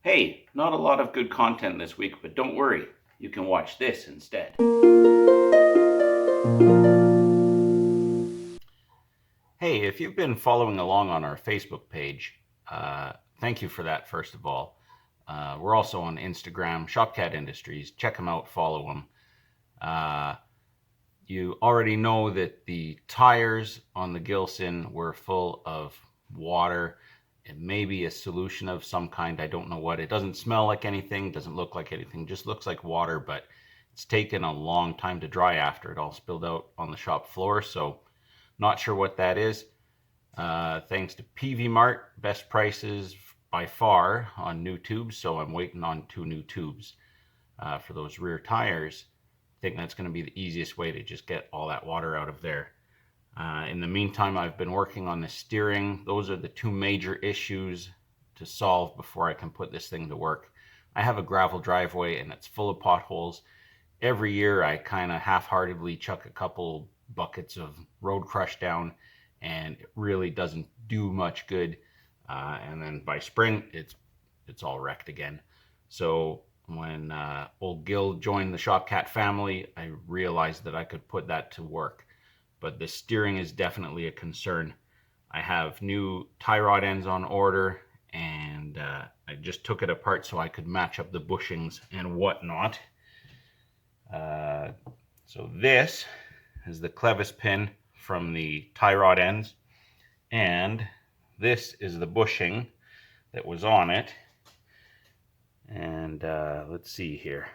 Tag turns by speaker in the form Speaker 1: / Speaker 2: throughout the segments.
Speaker 1: Hey, not a lot of good content this week, but don't worry, you can watch this instead. Hey, if you've been following along on our Facebook page, thank you for that, first of all. We're also on Instagram, Shopcat Industries. Check them out, follow them. You already know that the tires on the Gilson were full of water. It may be a solution of some kind. I don't know what. It doesn't smell like anything, doesn't look like anything, just looks like water, but it's taken a long time to dry after it all spilled out on the shop floor. So not sure what that is. Thanks to PV Mart, best prices by far on new tubes. So I'm waiting on 2 new tubes for those rear tires. I think that's going to be the easiest way to just get all that water out of there. In the meantime, I've been working on the steering. Those are the 2 major issues to solve before I can put this thing to work. I have a gravel driveway and it's full of potholes. Every year I kind of half-heartedly chuck a couple buckets of road crush down and it really doesn't do much good. And then by spring, it's all wrecked again. So when old Gil joined the Shopcat family, I realized that I could put that to work. But the steering is definitely a concern. I have new tie rod ends on order, and I just took it apart so I could match up the bushings and whatnot. So this is the clevis pin from the tie rod ends, and this is the bushing that was on it. And let's see here.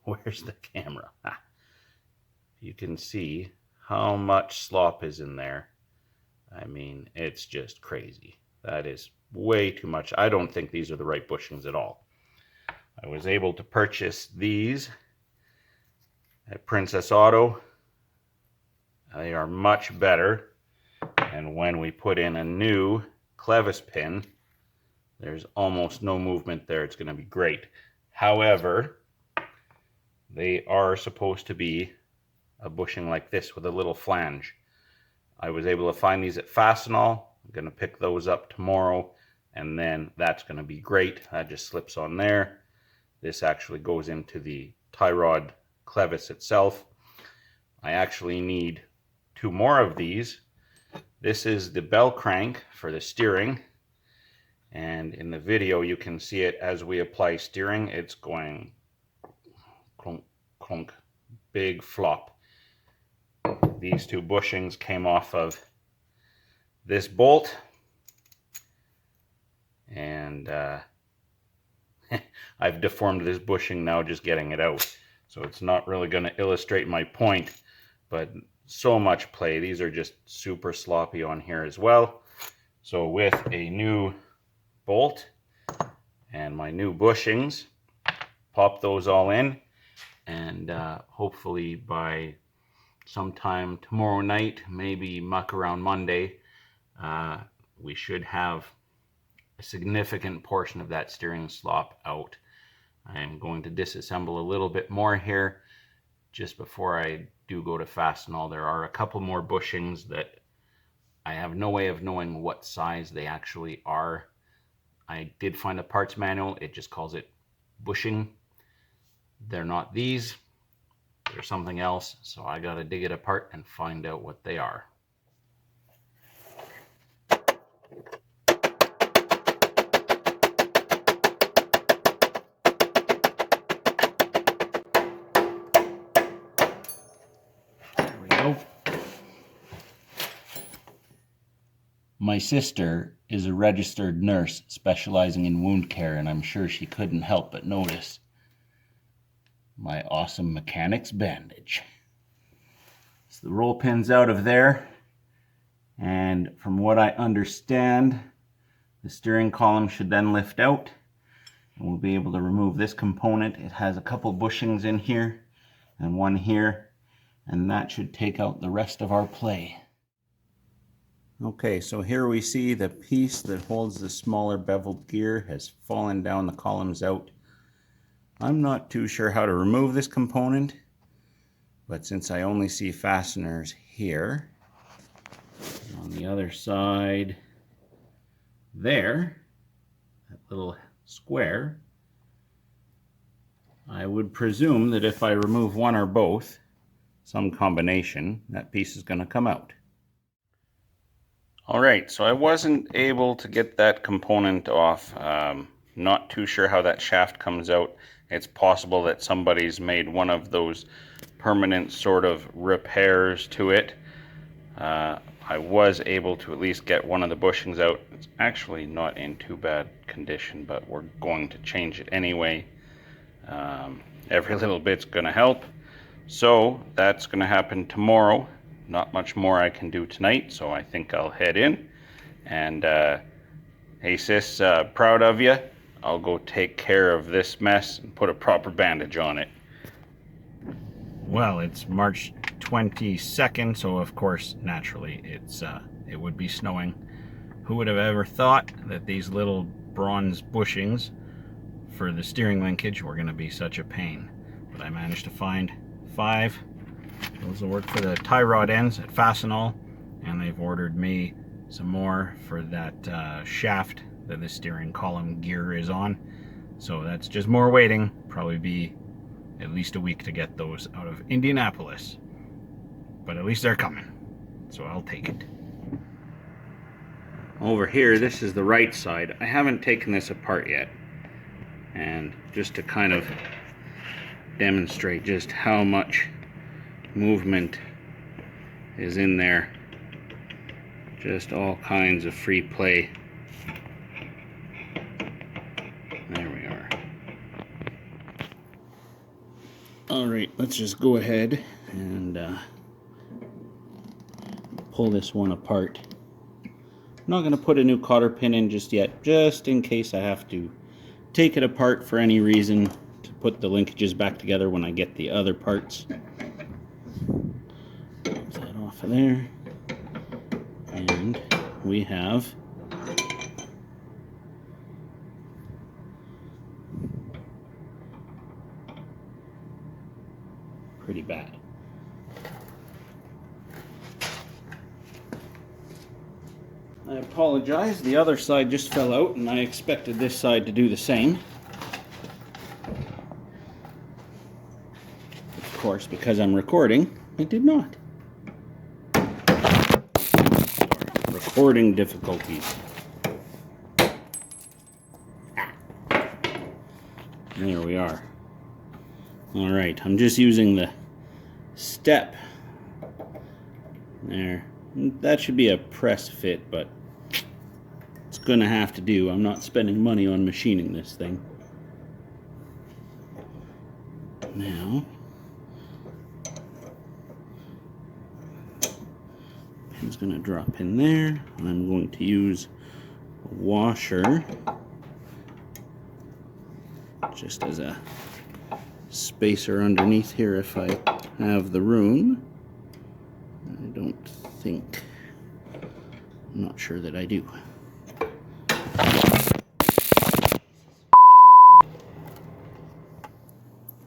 Speaker 1: Where's the camera? You can see how much slop is in there. I mean, it's just crazy. That is way too much. I don't think these are the right bushings at all. I was able to purchase these at Princess Auto. They are much better. And when we put in a new clevis pin, there's almost no movement there. It's going to be great. However, they are supposed to be a bushing like this with a little flange. I was able to find these at Fastenal. I'm going to pick those up tomorrow, and then that's going to be great. That just slips on there. This actually goes into the tie rod clevis itself. I actually need 2 more of these. This is the bell crank for the steering. And in the video, you can see it as we apply steering. It's going clunk, clunk, big flop. These 2 bushings came off of this bolt. And I've deformed this bushing now just getting it out. So it's not really going to illustrate my point, but so much play. These are just super sloppy on here as well. So with a new bolt and my new bushings, pop those all in, and hopefully by sometime tomorrow night, maybe muck around Monday, we should have a significant portion of that steering slop out. I'm going to disassemble a little bit more here just before I do go to Fastenal. There are a couple more bushings that I have no way of knowing what size they actually are. I did find a parts manual. It just calls it bushing. They're not these. They're something else. So I got to dig it apart and find out what they are. There we go. My sister is a registered nurse specializing in wound care, and I'm sure she couldn't help but notice my awesome mechanic's bandage. So the roll pin's out of there, and from what I understand, the steering column should then lift out, and we'll be able to remove this component. It has a couple bushings in here and one here, and that should take out the rest of our play. Okay, so here we see the piece that holds the smaller beveled gear has fallen down, the column's out. I'm not too sure how to remove this component, but since I only see fasteners here, on the other side there, that little square, I would presume that if I remove one or both, some combination, that piece is going to come out. Alright, so I wasn't able to get that component off. Not too sure how that shaft comes out. It's possible that somebody's made one of those permanent sort of repairs to it. I was able to at least get one of the bushings out. It's actually not in too bad condition, but we're going to change it anyway. Every little bit's going to help. So that's going to happen tomorrow. Not much more I can do tonight, so I think I'll head in. And hey sis, proud of you. I'll go take care of this mess and put a proper bandage on it. Well, it's March 22nd, so of course, naturally, it would be snowing. Who would have ever thought that these little bronze bushings for the steering linkage were going to be such a pain? But I managed to find 5. Those will work for the tie rod ends at Fastenal, and they've ordered me some more for that shaft that the steering column gear is on. So that's just more waiting. Probably be at least a week to get those out of Indianapolis. But at least they're coming, so I'll take it. Over here, this is the right side. I haven't taken this apart yet. And just to kind of demonstrate just how much movement is in there, just all kinds of free play. There we are. Alright, let's just go ahead and pull this one apart. I'm not going to put a new cotter pin in just yet, just in case I have to take it apart for any reason to put the linkages back together when I get the other parts. Get that off of there. And we have pretty bad. I apologize, the other side just fell out and I expected this side to do the same. Of course, because I'm recording, it did not. Recording difficulties. There we are. Alright, I'm just using the step. There. That should be a press fit, but it's gonna have to do. I'm not spending money on machining this thing. Now, pin's gonna drop in there. I'm going to use a washer just as a spacer underneath here if I have the room. I don't think. I'm not sure that I do.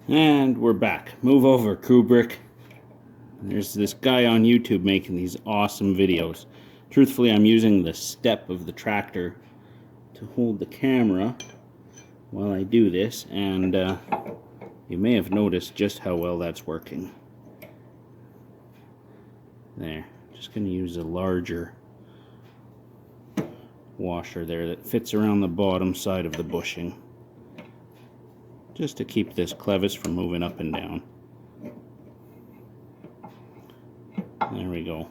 Speaker 1: And we're back. Move over, Kubrick. There's this guy on YouTube making these awesome videos. Truthfully, I'm using the step of the tractor to hold the camera while I do this, and you may have noticed just how well that's working. There. Just going to use a larger washer there that fits around the bottom side of the bushing, just to keep this clevis from moving up and down. There we go.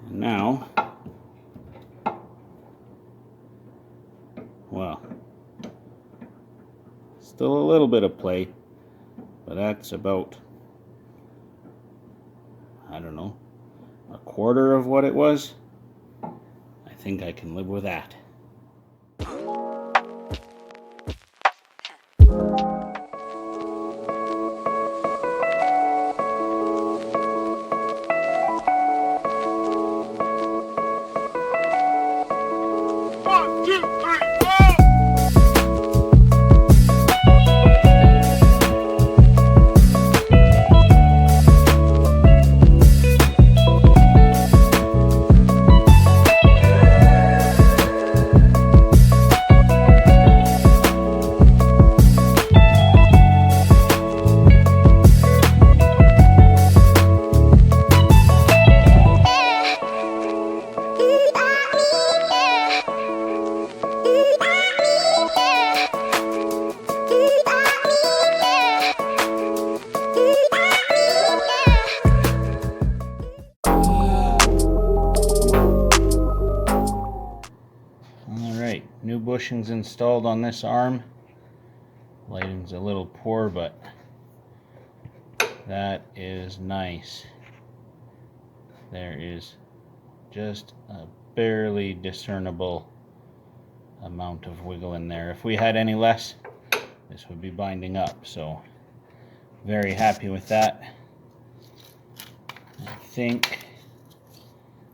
Speaker 1: And now, well, still a little bit of play, but that's about, I don't know, a quarter of what it was. I think I can live with that. bushings installed on this arm. Lighting's a little poor, but that is nice. There is just a barely discernible amount of wiggle in there. If we had any less, this would be binding up, so very happy with that. I think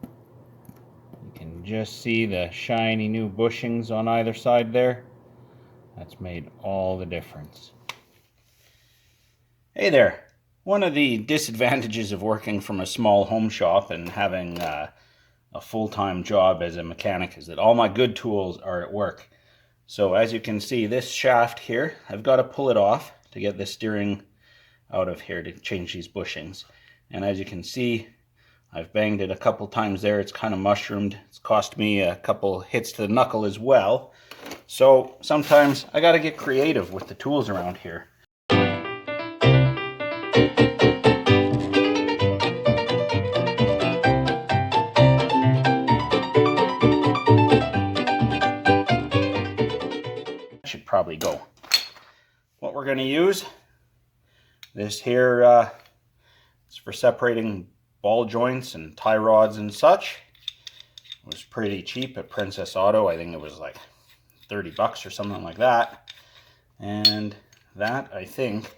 Speaker 1: you can just see the shiny new bushings on either side there. That's made all the difference. Hey there! One of the disadvantages of working from a small home shop and having a full-time job as a mechanic is that all my good tools are at work. So as you can see, this shaft here, I've got to pull it off to get the steering out of here to change these bushings. And as you can see, I've banged it a couple times there. It's kind of mushroomed. It's cost me a couple hits to the knuckle as well. So sometimes I got to get creative with the tools around here. Should probably go. What we're going to use, this here is for separating ball joints and tie rods and such. It was pretty cheap at Princess Auto. I think it was like 30 bucks or something like that. And that, I think,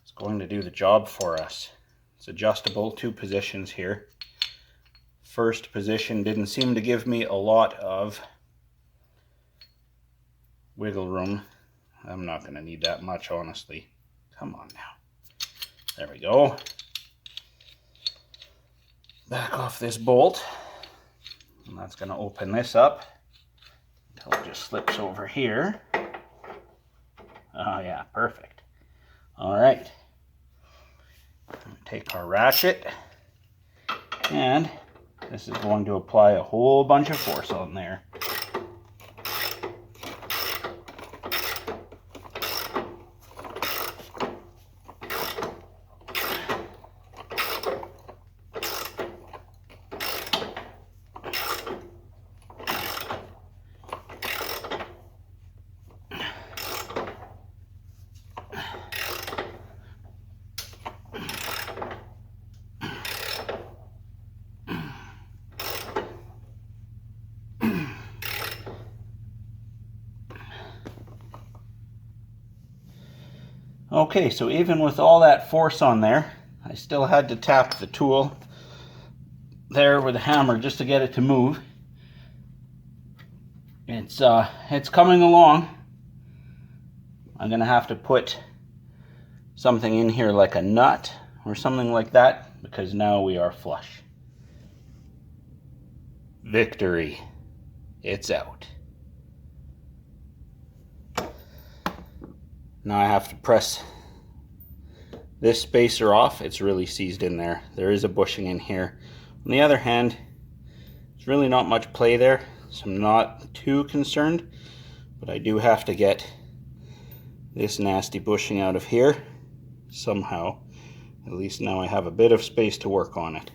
Speaker 1: is going to do the job for us. It's adjustable, 2 positions here. First position didn't seem to give me a lot of wiggle room. I'm not going to need that much, honestly. Come on now. There we go. Back off this bolt. And that's going to open this up until it just slips over here. Oh yeah, perfect. All right. Take our ratchet, and this is going to apply a whole bunch of force on there. Okay, so even with all that force on there, I still had to tap the tool there with a hammer just to get it to move. It's coming along. I'm gonna have to put something in here like a nut or something like that, because now we are flush. Victory. It's out. Now I have to press this spacer off. It's really seized in there. There is a bushing in here. On the other hand, there's really not much play there, so I'm not too concerned, but I do have to get this nasty bushing out of here somehow. At least now I have a bit of space to work on it.